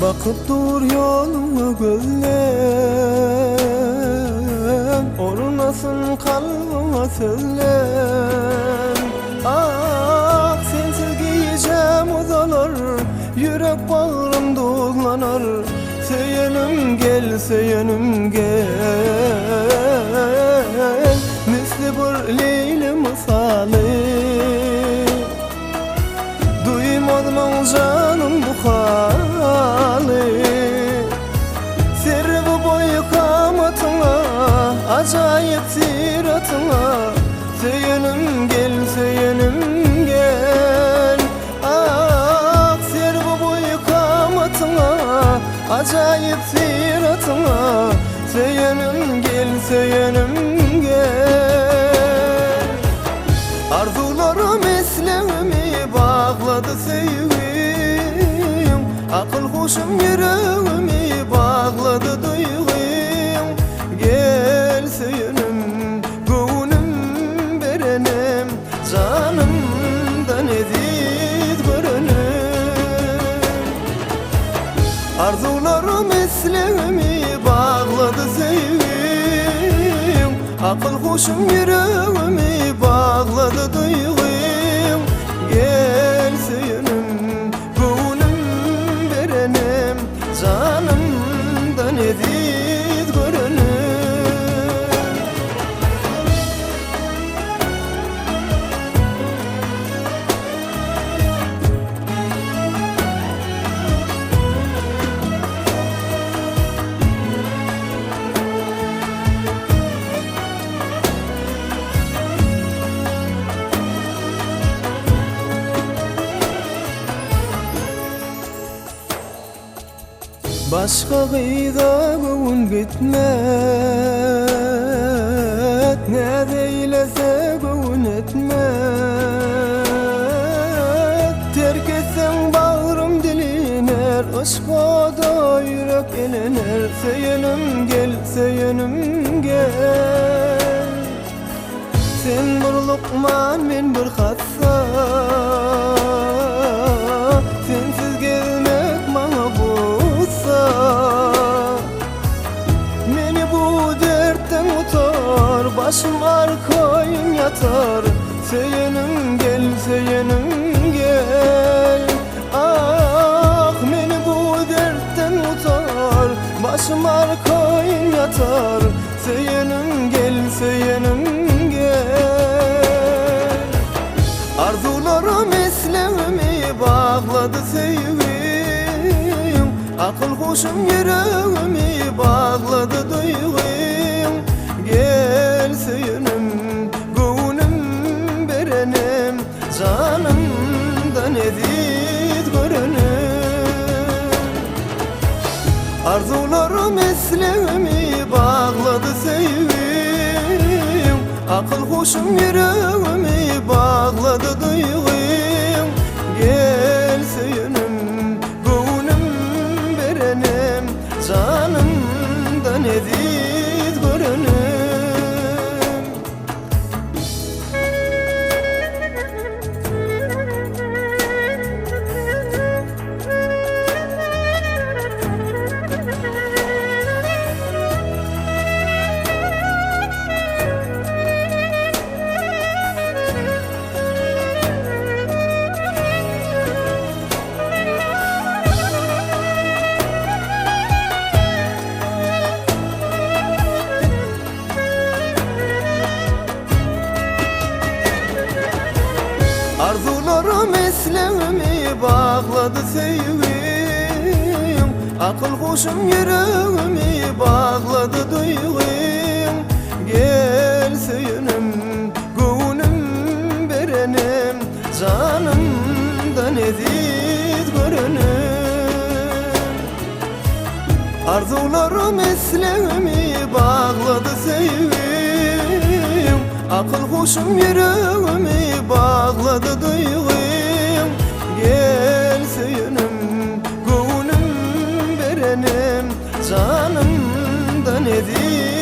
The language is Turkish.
Bakıp dur yolunu gözlem, orunasın kalbime söylen. Ah sensiz giyeceğim odalar, yürek bağrım dolanar. Söylenim gel, söylenim gel, misli bir Leyli misali. Duymadım canım bu hali, sirri bu boyu kamatına, acayip siratına. Söylenim gel, söylenim gel. Ah sirri bu boyu kamatına, acayip siratına. Söylenim gel, söylenim gel. Arzularım eslemimi bağladı sevgim, akıl hoşum yüreğimi bağladı duygum. Gel söylenim gönlüm berenim, canımdan edid görenim. Arzularım eslemimi bağladı sevgim, akıl hoşum yüreğimi bağladı duygum. Gel söylenim gönlüm berenim, canımdan edid görenim. Başka kıyıda gün gitmet, ne deylese gün etmet. Terk etsen bağrım diliner, aşka da yürek elener. Söylenim gel, söylenim gel. Sen bir lokman, men bir hatsa, sensiz gelmek bana butsa. Meni bu dertten utar, başım arkayım yatar. Söylenim gel, söylenim gel. Ah meni bu dertten utar, başım arkayım yatar. Söylenim gel, söylenim gel. Arzularım eslemimi bağladı sevgim, akıl hoşum yüreğimi bağladı duygum. Gel söylenim gönlüm berenim, canımdan edid görenim. Arzularım eslemimi bağladı sevgim, akıl hoşum yüreğimi bağladı duygum. Gel söylenim gönlüm berenim, canımdan edid görenim. Arzularım eslemimi bağladı sevgim, akıl hoşum yüreğimi bağladı duygum. Gel söylenim gönlüm berenim, canımdan edid görenim. Arzularım eslemimi bağladı sevgim, akıl hoşum yüreğimi bağladı duygum. Gel söylenim gönlüm berenim, canımdan edid